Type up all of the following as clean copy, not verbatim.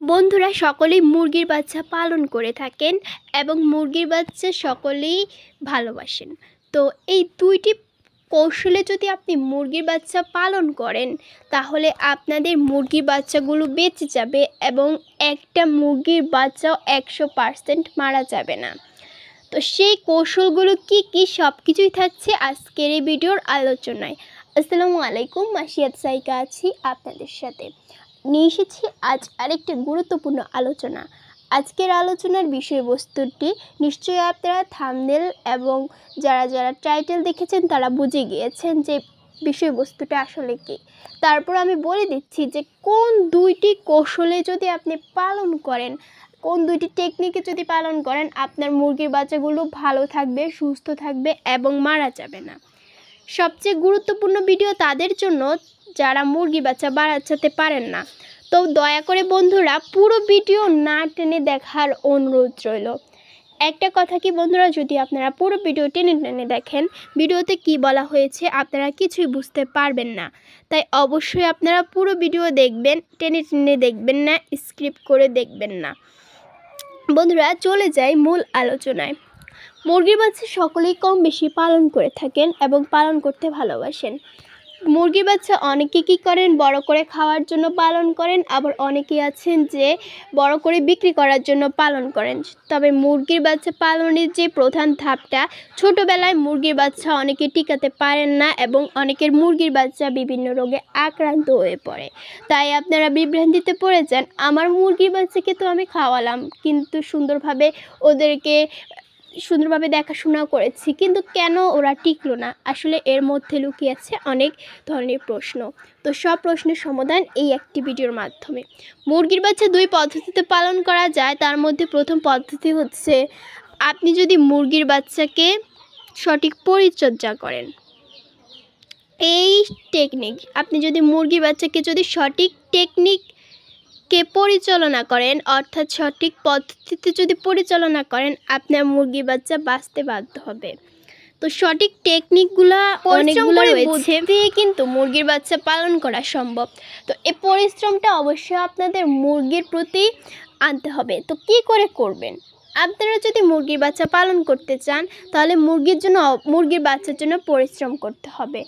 বন্ধুরা সকলেই মুরগির বাচ্চা পালন করে থাকেন এবং মুরগির বাচ্চা সকলেই ভালোবাসেন। তো এই দুইটি কৌশলে যদি আপনি মুরগির বাচ্চা পালন করেন তাহলে আপনাদের মুরগির বাচ্চাগুলো বেঁচে যাবে এবং একটা মুরগির বাচ্চাও 100% মারা যাবে না। তো সেই কৌশলগুলো কি সব কিছুই থাকছে আজকের এই ভিডিওর আলোচনায়। আসসালামু আলাইকুম, মাসিয়াত সাইকা আছি আপনাদের সাথে। নিয়ে এসেছি আজ আরেকটি গুরুত্বপূর্ণ আলোচনা। আজকের আলোচনার বিষয়বস্তুটি নিশ্চয়ই আপনারা থাম্বনেল এবং যারা টাইটেল দেখেছেন তারা বুঝে গিয়েছেন যে বিষয়বস্তুটা আসলে কী। তারপর আমি বলে দিচ্ছি যে কোন দুইটি কৌশলে যদি আপনি পালন করেন, কোন দুইটি টেকনিকে যদি পালন করেন আপনার মুরগির বাচ্চাগুলো ভালো থাকবে, সুস্থ থাকবে এবং মারা যাবে না। সবচেয়ে গুরুত্বপূর্ণ ভিডিও তাদের জন্য যারা মুরগি বাচ্চা বাড়াতে পারেন না। তো দয়া করে বন্ধুরা পুরো ভিডিও না টেনে দেখার অনুরোধ রইল। একটা কথা কি বন্ধুরা, যদি আপনারা পুরো ভিডিও টেনে দেখেন ভিডিওতে কি বলা হয়েছে আপনারা কিছুই বুঝতে পারবেন না। তাই অবশ্যই আপনারা পুরো ভিডিও দেখবেন, টেনে দেখবেন না, স্কিপ করে দেখবেন না। বন্ধুরা চলে যাই মূল আলোচনায়। মুরগির বাচ্চা সকলেই কম বেশি পালন করে থাকেন এবং পালন করতে ভালোবাসেন। মুরগির বাচ্চা অনেকে কী করেন, বড় করে খাওয়ার জন্য পালন করেন, আবার অনেকেই আছেন যে বড় করে বিক্রি করার জন্য পালন করেন। তবে মুরগির বাচ্চা পালনের যে প্রধান ধাপটা, ছোটোবেলায় মুরগির বাচ্চা অনেকে টিকাতে পারেন না এবং অনেকের মুরগির বাচ্চা বিভিন্ন রোগে আক্রান্ত হয়ে পড়ে। তাই আপনারা বিভ্রান্তিতে পড়ে যান, আমার মুরগির বাচ্চাকে তো আমি খাওয়ালাম, কিন্তু ওদেরকে সুন্দরভাবে দেখাশোনা করেছি, কিন্তু কেন ওরা টিকলো না? আসলে এর মধ্যে লুকিয়ে আছে অনেক ধরনের প্রশ্ন। তো সব প্রশ্নের সমাধান এই একটি ভিডিওর মাধ্যমে। মুরগির বাচ্চা দুই পদ্ধতিতে পালন করা যায়। তার মধ্যে প্রথম পদ্ধতি হচ্ছে আপনি যদি মুরগির বাচ্চাকে সঠিক পরিচর্যা করেন। এই টেকনিক আপনি যদি মুরগির বাচ্চাকে যদি সঠিক টেকনিককে পরিচালনা করেন, অর্থাৎ সঠিক পদ্ধতিতে যদি পরিচালনা করেন, আপনার মুরগির বাচ্চা বাঁচতে বাধ্য হবে। তো সঠিক টেকনিকগুলো অনেকগুলো রয়েছে, কিন্তু মুরগির বাচ্চা পালন করা সম্ভব। তো এই পরিশ্রমটা অবশ্যই আপনাদের মুরগির প্রতি আনতে হবে। তো কি করে করবেন? আপনারা যদি মুরগির বাচ্চা পালন করতে চান তাহলে মুরগির বাচ্চার জন্য পরিশ্রম করতে হবে।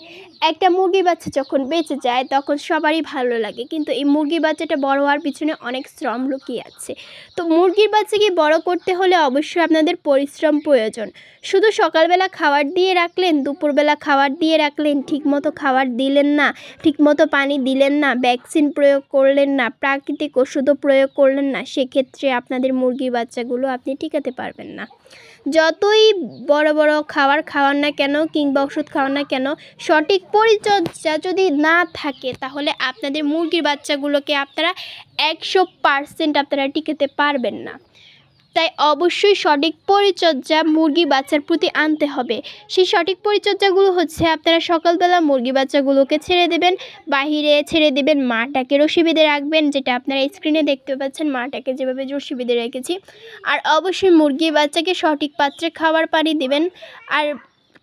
একটা মুরগির বাচ্চা যখন বেঁচে যায় তখন সবারই ভালো লাগে, কিন্তু এই মুরগির বাচ্চাটা বড় হওয়ার পিছনে অনেক শ্রম লুকিয়ে আছে। তো মুরগির বাচ্চাকে বড় করতে হলে অবশ্যই আপনাদের পরিশ্রম প্রয়োজন। শুধু সকালবেলা খাবার দিয়ে রাখলেন, দুপুরবেলা খাবার দিয়ে রাখলেন, ঠিকমতো খাবার দিলেন না, ঠিকমতো পানি দিলেন না, ভ্যাকসিন প্রয়োগ করলেন না, প্রাকৃতিক ওষুধও প্রয়োগ করলেন না, সেক্ষেত্রে আপনাদের মুরগির বাচ্চাগুলো আপনি টিকাতে পারবেন না। যতই বড় খাবার খাওয়ান না কেন কিংবা ওষুধ খাওয়ান না কেন, সঠিক পরিচর্যা যদি না থাকে তাহলে আপনাদের মুরগির বাচ্চাগুলোকে আপনারা 100% আপনারা টিকাতে পারবেন না। তাই অবশ্যই সঠিক পরিচর্যা মুরগি বাচ্চার প্রতি আনতে হবে। সেই সঠিক পরিচর্যাগুলো হচ্ছে আপনারা সকালবেলা মুরগি বাচ্চাগুলোকে ছেড়ে দেবেন, বাহিরে ছেড়ে দেবেন, মাটাকে রশি বেঁধে রাখবেন, যেটা আপনারা স্ক্রিনে দেখতে পাচ্ছেন, মাটাকে যেভাবে রশি বেঁধে রেখেছি। আর অবশ্যই মুরগির বাচ্চাকে সঠিক পাত্রে খাবার পানি দিবেন, আর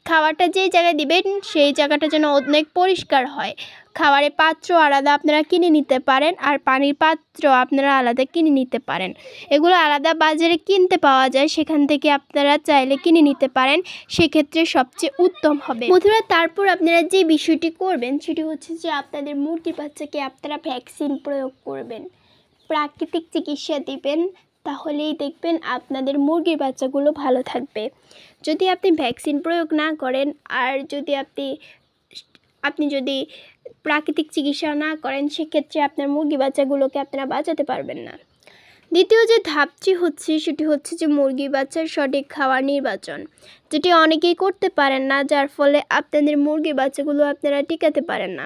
খাবারটা যেই জায়গায় দিবেন সেই জায়গাটা যেন অনেক পরিষ্কার হয়। খাবারের পাত্র আলাদা আপনারা কিনে নিতে পারেন, আর পানির পাত্র আপনারা আলাদা কিনে নিতে পারেন। এগুলো আলাদা বাজারে কিনতে পাওয়া যায়, সেখান থেকে আপনারা চাইলে কিনে নিতে পারেন, সেক্ষেত্রে সবচেয়ে উত্তম হবে। বন্ধুরা তারপর আপনারা যে বিষয়টি করবেন সেটি হচ্ছে যে আপনাদের মুরগির বাচ্চাকে আপনারা ভ্যাকসিন প্রয়োগ করবেন, প্রাকৃতিক চিকিৎসা দিবেন, তাহলেই দেখবেন আপনাদের মুরগির বাচ্চাগুলো ভালো থাকবে। যদি আপনি ভ্যাকসিন প্রয়োগ না করেন আর আপনি যদি প্রাকৃতিক চিকিৎসা না করেন, সেক্ষেত্রে আপনার মুরগি বাচ্চাগুলোকে আপনারা বাঁচাতে পারবেন না। দ্বিতীয় যে ধাপটি হচ্ছে সেটি হচ্ছে যে মুরগির বাচ্চার সঠিক খাবার নির্বাচন, যেটি অনেকেই করতে পারেন না, যার ফলে আপনাদের মুরগির বাচ্চাগুলো আপনারা টিকাতে পারেন না।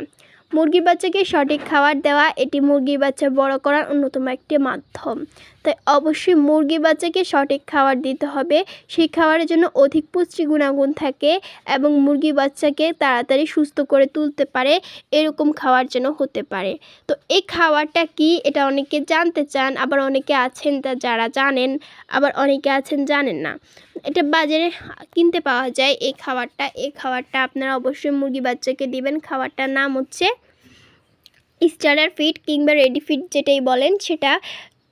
মুরগির বাচ্চাকে সঠিক খাবার দেওয়া এটি মুরগির বাচ্চা বড় করার অন্যতম একটি মাধ্যম। তাই অবশ্যই মুরগির বাচ্চাকে সঠিক খাবার দিতে হবে, সেই খাবারের জন্য অধিক পুষ্টি গুণাগুণ থাকে এবং মুরগির বাচ্চাকে তাড়াতাড়ি সুস্থ করে তুলতে পারে, এরকম খাবার যেন হতে পারে। তো এই খাবারটা কি, এটা অনেকে জানতে চান, আবার অনেকে আছেন যারা জানেন, আবার অনেকে আছেন জানেন না। এটা বাজারে কিনতে পাওয়া যায় এই খাবারটা আপনারা অবশ্যই মুরগি বাচ্চাকে দিবেন। খাবারটার নাম হচ্ছে স্টার্টার ফিড কিংবা রেডি ফিড যেটাই বলেন সেটা।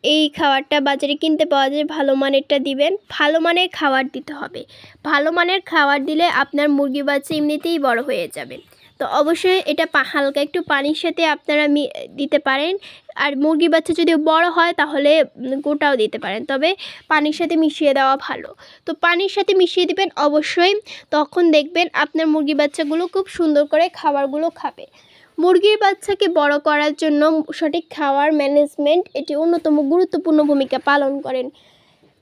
এই খাবারটা বাজারে কিনতে পাওয়া যায়, ভালো মানেরটা দিবেন। ভালো মানের খাবার দিতে হবে। ভালো মানের খাবার দিলে আপনার মুরগির বাচ্চা এমনিতেই বড় হয়ে যাবে। তো অবশ্যই এটা হালকা একটু পানির সাথে আপনারা দিতে পারেন। আর মুরগির বাচ্চা যদি বড় হয় তাহলে গোটাও দিতে পারেন, তবে পানির সাথে মিশিয়ে দেওয়া ভালো। তো পানির সাথে মিশিয়ে দিবেন অবশ্যই, তখন দেখবেন আপনার মুরগির বাচ্চাগুলো খুব সুন্দর করে খাবারগুলো খাবে। মুরগির বাচ্চাকে বড় করার জন্য সঠিক খাবার ম্যানেজমেন্ট এটি অন্যতম গুরুত্বপূর্ণ ভূমিকা পালন করেন।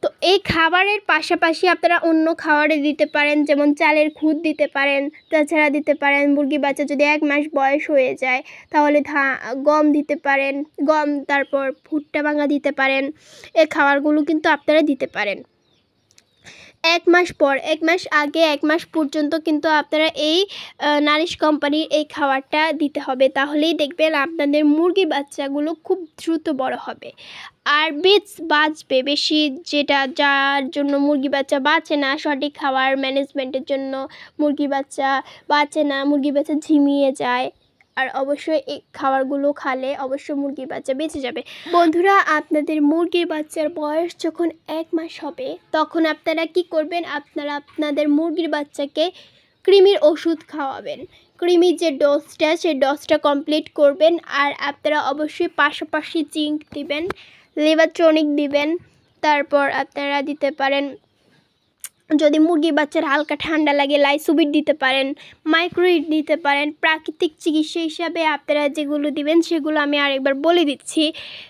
তো এই খাবারের পাশাপাশি আপনারা অন্য খাবারে দিতে পারেন, যেমন চালের খুদ দিতে পারেন। তাছাড়া দিতে পারেন মুরগির বাচ্চা যদি 1 মাস বয়স হয়ে যায় তাহলে গম দিতে পারেন, গম, তারপর ভুট্টা ভাঙা দিতে পারেন। এই খাবারগুলো কিন্তু আপনারা দিতে পারেন। 1 মাস পর, 1 মাস আগে, 1 মাস পর্যন্ত কিন্তু আপনারা এই নারিশ কোম্পানির এই খাবারটা দিতে হবে। তাহলেই দেখবেন আপনাদের মুরগির বাচ্চাগুলো খুব দ্রুত বড় হবে আর বাঁচবে বেশি, যার জন্য মুরগি বাচ্চা বাঁচে না। সঠিক খাবার ম্যানেজমেন্টের জন্য মুরগি বাচ্চা বাঁচে না, মুরগি বাচ্চা ঝিমিয়ে যায়। আর অবশ্যই এই খাবারগুলো খালে অবশ্যই মুরগির বাচ্চা বেঁচে যাবে। বন্ধুরা, আপনাদের মুরগির বাচ্চার বয়স যখন 1 মাস হবে তখন আপনারা কি করবেন, আপনারা আপনাদের মুরগির বাচ্চাকে কৃমির ওষুধ খাওয়াবেন। কৃমির যে ডোজটা, সেই ডোজটা কমপ্লিট করবেন। আর আপনারা অবশ্যই পাশাপাশি জিঙ্ক দিবেন, লিভার টনিক দিবেন। তারপর আপনারা দিতে পারেন, যদি মুরগির বাচ্চার হালকা ঠান্ডা লাগে, লাইসোবিট দিতে পারেন, মাইক্রোইড দিতে পারেন। প্রাকৃতিক চিকিৎসা হিসাবে আপনারা যেগুলো দিবেন সেগুলো আমি আরেকবার বলে দিচ্ছি,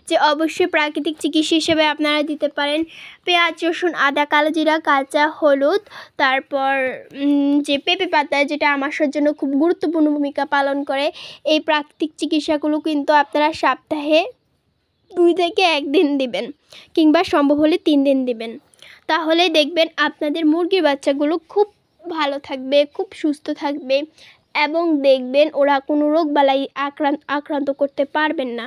যে অবশ্যই প্রাকৃতিক চিকিৎসা হিসাবে আপনারা দিতে পারেন পেঁয়াজ, রসুন, আদা, কালো জিরা, কাঁচা হলুদ, তারপর যে পেঁপে পাতা, যেটা আমাশার জন্য খুব গুরুত্বপূর্ণ ভূমিকা পালন করে। এই প্রাকৃতিক চিকিৎসাগুলো কিন্তু আপনারা সপ্তাহে 2 থেকে 1 দিন দিবেন, কিংবা সম্ভব হলে 3 দিন দিবেন। তাহলে দেখবেন আপনাদের মুরগির বাচ্চাগুলো খুব ভালো থাকবে, খুব সুস্থ থাকবে, এবং দেখবেন ওরা কোনো রোগবালাই আক্রান্ত করতে পারবেন না।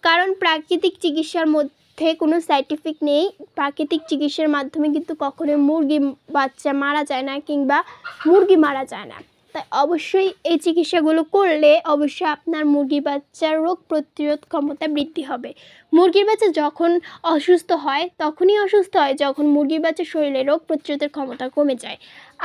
কারণ প্রাকৃতিক চিকিৎসার মধ্যে কোনো সাইড এফেক্ট নেই। প্রাকৃতিক চিকিৎসার মাধ্যমে কিন্তু কখনো মুরগি বাচ্চা মারা যায় না, কিংবা মুরগি মারা যায় না। তাই অবশ্যই এই চিকিৎসাগুলো করলে অবশ্যই আপনার মুরগির বাচ্চার রোগ প্রতিরোধ ক্ষমতা বৃদ্ধি হবে। মুরগির বাচ্চা যখন অসুস্থ হয় তখনই অসুস্থ হয় যখন মুরগির বাচ্চার শরীরে রোগ প্রতিরোধের ক্ষমতা কমে যায়।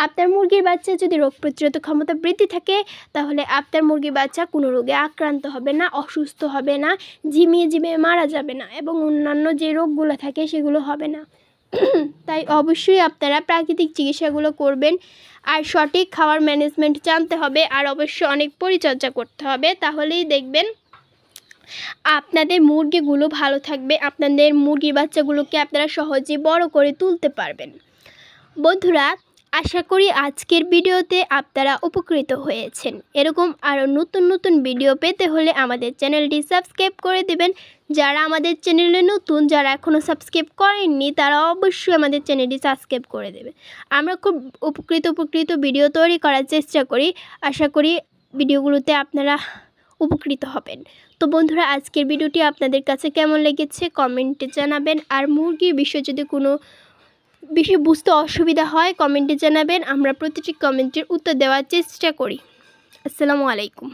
আপনার মুরগির বাচ্চা যদি রোগ প্রতিরোধের ক্ষমতা বৃদ্ধি থাকে তাহলে আপনার মুরগির বাচ্চা কোনো রোগে আক্রান্ত হবে না, অসুস্থ হবে না, ঝিমিয়ে মারা যাবে না, এবং অন্যান্য যে রোগগুলো থাকে সেগুলো হবে না। তাই অবশ্যই আপনারা প্রাকৃতিক চিকিৎসাগুলো করবেন। আর সঠিক খাবার ম্যানেজমেন্ট জানতে হবে, আর অবশ্যই অনেক পরিচর্যা করতে হবে। তাহলেই দেখবেন আপনাদের মুরগিগুলো ভালো থাকবে, আপনাদের মুরগির বাচ্চাগুলোকে আপনারা সহজে বড় করে তুলতে পারবেন। বন্ধুরা, আশা করি আজকের ভিডিওতে আপনারা উপকৃত হয়েছেন। এরকম আরও নতুন নতুন ভিডিও পেতে হলে আমাদের চ্যানেলটি সাবস্ক্রাইব করে দেবেন। যারা আমাদের চ্যানেলে নতুন, যারা এখনও সাবস্ক্রাইব করেননি, তারা অবশ্যই আমাদের চ্যানেলটি সাবস্ক্রাইব করে দেবে। আমরা খুব উপকৃত ভিডিও তৈরি করার চেষ্টা করি। আশা করি ভিডিওগুলোতে আপনারা উপকৃত হবেন। তো বন্ধুরা, আজকের ভিডিওটি আপনাদের কাছে কেমন লেগেছে কমেন্টে জানাবেন। আর মুরগির বিষয়ে যদি কোনো বিষয় বুঝতে অসুবিধা হয় কমেন্টে জানাবেন, আমরা প্রতিটি কমেন্টের উত্তর দেওয়ার চেষ্টা করি। আসসালামু আলাইকুম।